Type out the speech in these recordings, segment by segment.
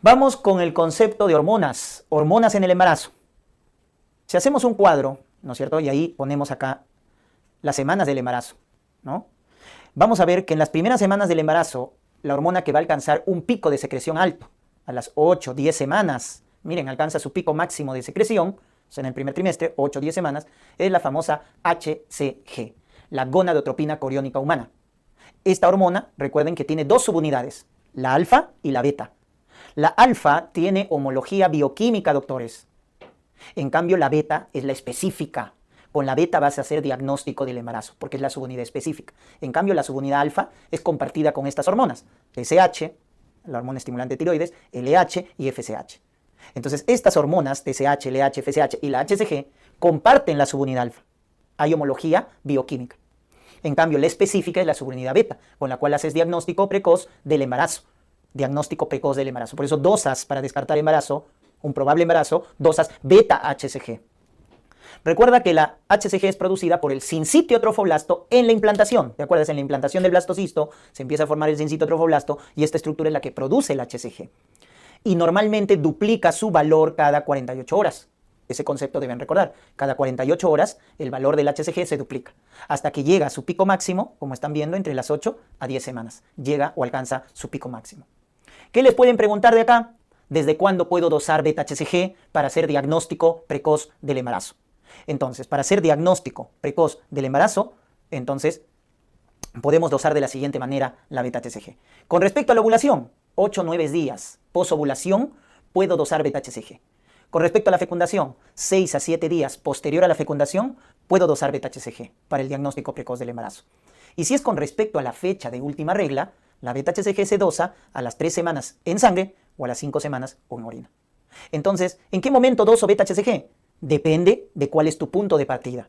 Vamos con el concepto de hormonas, hormonas en el embarazo. Si hacemos un cuadro, ¿no es cierto? Y ahí ponemos acá las semanas del embarazo, ¿no? Vamos a ver que en las primeras semanas del embarazo, la hormona que va a alcanzar un pico de secreción alto, a las 8, 10 semanas, miren, alcanza su pico máximo de secreción, o sea, en el primer trimestre, 8, 10 semanas, es la famosa HCG, la gonadotropina coriónica humana. Esta hormona, recuerden que tiene dos subunidades, la alfa y la beta. La alfa tiene homología bioquímica, doctores. En cambio, la beta es la específica. Con la beta vas a hacer diagnóstico del embarazo, porque es la subunidad específica. En cambio, la subunidad alfa es compartida con estas hormonas, TSH, la hormona estimulante de tiroides, LH y FSH. Entonces, estas hormonas, TSH, LH, FSH y la HCG, comparten la subunidad alfa. Hay homología bioquímica. En cambio, la específica es la subunidad beta, con la cual haces diagnóstico precoz del embarazo. Diagnóstico precoz del embarazo. Por eso dosas para descartar embarazo, un probable embarazo, dosas beta-HCG. Recuerda que la HCG es producida por el sincitio trofoblasto en la implantación. ¿Te acuerdas? En la implantación del blastocisto se empieza a formar el sincitio trofoblasto y esta estructura es la que produce el HCG. Y normalmente duplica su valor cada 48 horas. Ese concepto deben recordar. Cada 48 horas el valor del HCG se duplica. Hasta que llega a su pico máximo, como están viendo, entre las 8 a 10 semanas. Llega o alcanza su pico máximo. ¿Qué les pueden preguntar de acá? ¿Desde cuándo puedo dosar beta-HCG para hacer diagnóstico precoz del embarazo? Entonces, para hacer diagnóstico precoz del embarazo, entonces podemos dosar de la siguiente manera la beta-HCG. Con respecto a la ovulación, 8 o 9 días posovulación puedo dosar beta-HCG. Con respecto a la fecundación, 6 a 7 días posterior a la fecundación puedo dosar beta-HCG para el diagnóstico precoz del embarazo. Y si es con respecto a la fecha de última regla, la beta-HCG se dosa a las 3 semanas en sangre o a las 5 semanas en orina. Entonces, ¿en qué momento doso beta-HCG? Depende de cuál es tu punto de partida.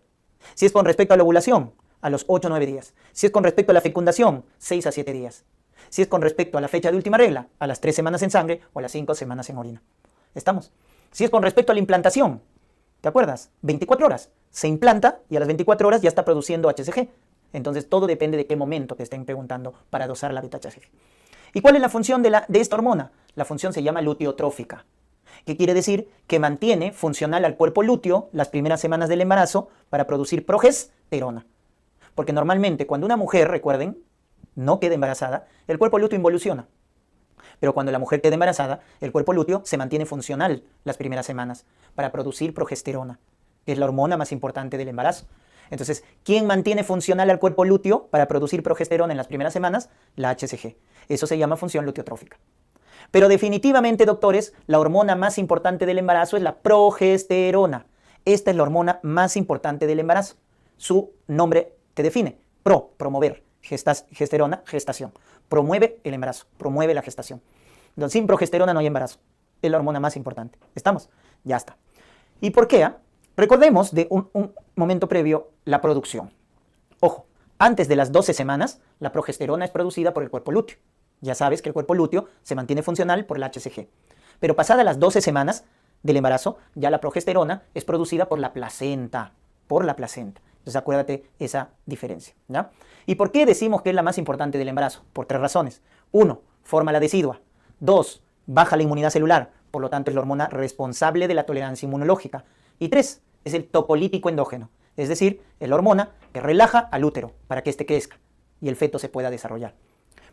Si es con respecto a la ovulación, a los 8 o 9 días. Si es con respecto a la fecundación, 6 a 7 días. Si es con respecto a la fecha de última regla, a las 3 semanas en sangre o a las 5 semanas en orina. ¿Estamos? Si es con respecto a la implantación, ¿te acuerdas? 24 horas. Se implanta y a las 24 horas ya está produciendo HCG. Entonces todo depende de qué momento te estén preguntando para dosar la beta-HCG. ¿Y cuál es la función de esta hormona? La función se llama luteotrófica. ¿Qué quiere decir? Que mantiene funcional al cuerpo lúteo las primeras semanas del embarazo para producir progesterona. Porque normalmente cuando una mujer, recuerden, no queda embarazada, el cuerpo lúteo involuciona. Pero cuando la mujer queda embarazada, el cuerpo lúteo se mantiene funcional las primeras semanas para producir progesterona, que es la hormona más importante del embarazo. Entonces, ¿quién mantiene funcional al cuerpo lúteo para producir progesterona en las primeras semanas? La HCG. Eso se llama función luteotrófica. Pero definitivamente, doctores, la hormona más importante del embarazo es la progesterona. Esta es la hormona más importante del embarazo. Su nombre te define. Promover. Gesterona, gestación. Promueve el embarazo, promueve la gestación. Entonces, sin progesterona no hay embarazo. Es la hormona más importante. ¿Estamos? Ya está. ¿Y por qué? Recordemos de un momento previo la producción. Ojo, antes de las 12 semanas, la progesterona es producida por el cuerpo lúteo. Ya sabes que el cuerpo lúteo se mantiene funcional por la HCG. Pero pasadas las 12 semanas del embarazo, ya la progesterona es producida por la placenta. Por la placenta. Entonces acuérdate esa diferencia, ¿ya? ¿Y por qué decimos que es la más importante del embarazo? Por 3 razones. 1, forma la decidua. 2, baja la inmunidad celular. Por lo tanto, es la hormona responsable de la tolerancia inmunológica. Y 3, es el tocolítico endógeno. Es decir, es la hormona que relaja al útero para que éste crezca y el feto se pueda desarrollar.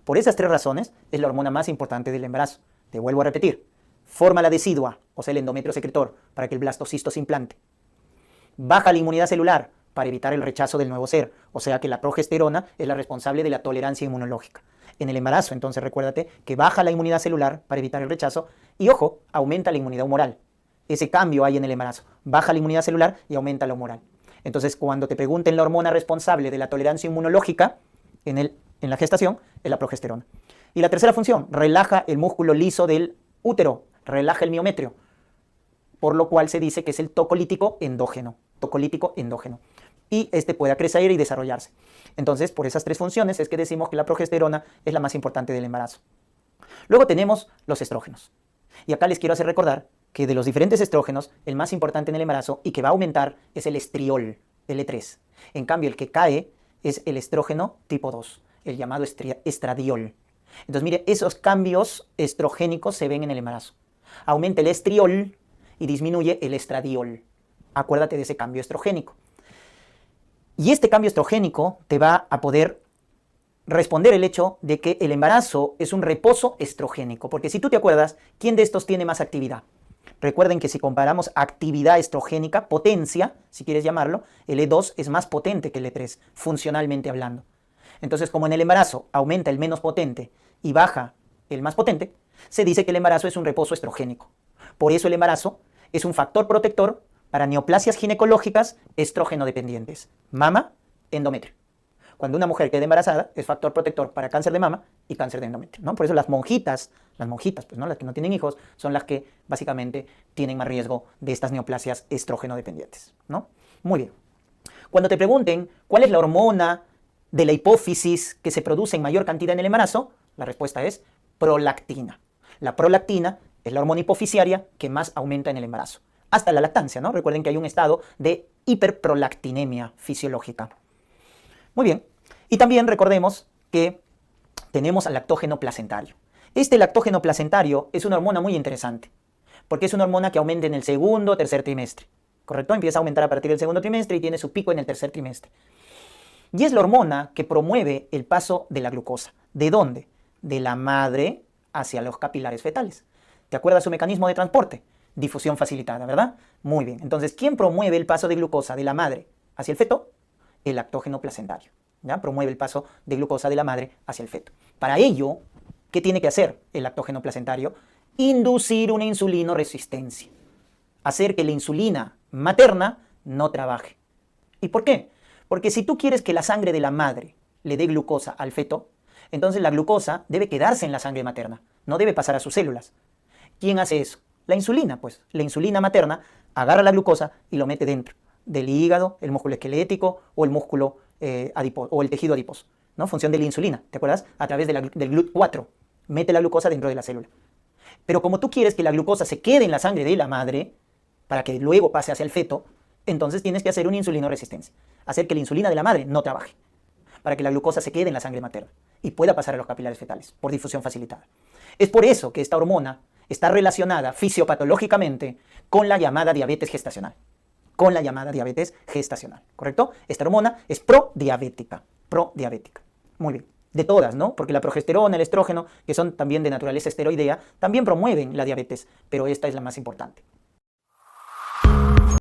Por esas 3 razones, es la hormona más importante del embarazo. Te vuelvo a repetir. Forma la decidua, o sea, el endometrio secretor, para que el blastocisto se implante. Baja la inmunidad celular para evitar el rechazo del nuevo ser, o sea que la progesterona es la responsable de la tolerancia inmunológica. En el embarazo, entonces, recuérdate que baja la inmunidad celular para evitar el rechazo y, ojo, aumenta la inmunidad humoral. Ese cambio hay en el embarazo. Baja la inmunidad celular y aumenta la humoral. Entonces, cuando te pregunten la hormona responsable de la tolerancia inmunológica en la gestación, es la progesterona. Y la tercera función, relaja el músculo liso del útero, relaja el miometrio, por lo cual se dice que es el tocolítico endógeno. Tocolítico endógeno. Y este pueda crecer y desarrollarse. Entonces, por esas 3 funciones es que decimos que la progesterona es la más importante del embarazo. Luego tenemos los estrógenos. Y acá les quiero hacer recordar que de los diferentes estrógenos, el más importante en el embarazo y que va a aumentar es el estriol, L3. En cambio, el que cae es el estrógeno tipo 2, el llamado estradiol. Entonces, mire, esos cambios estrogénicos se ven en el embarazo. Aumenta el estriol y disminuye el estradiol. Acuérdate de ese cambio estrogénico. Y este cambio estrogénico te va a poder responder el hecho de que el embarazo es un reposo estrogénico. Porque si tú te acuerdas, ¿quién de estos tiene más actividad? Recuerden que si comparamos actividad estrogénica, potencia, si quieres llamarlo, el E2 es más potente que el E3, funcionalmente hablando. Entonces, como en el embarazo aumenta el menos potente y baja el más potente, se dice que el embarazo es un reposo estrogénico. Por eso el embarazo es un factor protector para neoplasias ginecológicas estrógeno dependientes, mama, endometrio. Cuando una mujer queda embarazada, es factor protector para cáncer de mama y cáncer de endometrio, ¿no? Por eso las monjitas, pues, ¿no? Las que no tienen hijos, son las que básicamente tienen más riesgo de estas neoplasias estrógeno dependientes, ¿no? Muy bien. Cuando te pregunten cuál es la hormona de la hipófisis que se produce en mayor cantidad en el embarazo, la respuesta es prolactina. La prolactina es la hormona hipofisiaria que más aumenta en el embarazo. Hasta la lactancia, ¿no? Recuerden que hay un estado de hiperprolactinemia fisiológica. Muy bien. Y también recordemos que tenemos al lactógeno placentario. Este lactógeno placentario es una hormona muy interesante, porque es una hormona que aumenta en el segundo o tercer trimestre. ¿Correcto? Empieza a aumentar a partir del segundo trimestre y tiene su pico en el tercer trimestre. Y es la hormona que promueve el paso de la glucosa. ¿De dónde? De la madre hacia los capilares fetales. ¿Te acuerdas su mecanismo de transporte? Difusión facilitada, ¿verdad? Muy bien. Entonces, ¿quién promueve el paso de glucosa de la madre hacia el feto? El lactógeno placentario. ¿Ya? Promueve el paso de glucosa de la madre hacia el feto. Para ello, ¿qué tiene que hacer el lactógeno placentario? Inducir una insulinoresistencia. Hacer que la insulina materna no trabaje. ¿Y por qué? Porque si tú quieres que la sangre de la madre le dé glucosa al feto, entonces la glucosa debe quedarse en la sangre materna, no debe pasar a sus células. ¿Quién hace eso? La insulina, pues. La insulina materna agarra la glucosa y lo mete dentro del hígado, el músculo esquelético o el músculo adiposo, o el tejido adiposo, ¿no? Función de la insulina, ¿te acuerdas? A través del GLUT4, mete la glucosa dentro de la célula. Pero como tú quieres que la glucosa se quede en la sangre de la madre, para que luego pase hacia el feto, entonces tienes que hacer una insulinoresistencia, hacer que la insulina de la madre no trabaje, para que la glucosa se quede en la sangre materna y pueda pasar a los capilares fetales por difusión facilitada. Es por eso que esta hormona está relacionada fisiopatológicamente con la llamada diabetes gestacional. ¿Correcto? Esta hormona es prodiabética. Muy bien. De todas, ¿no? Porque la progesterona, el estrógeno, que son también de naturaleza esteroidea, también promueven la diabetes, pero esta es la más importante.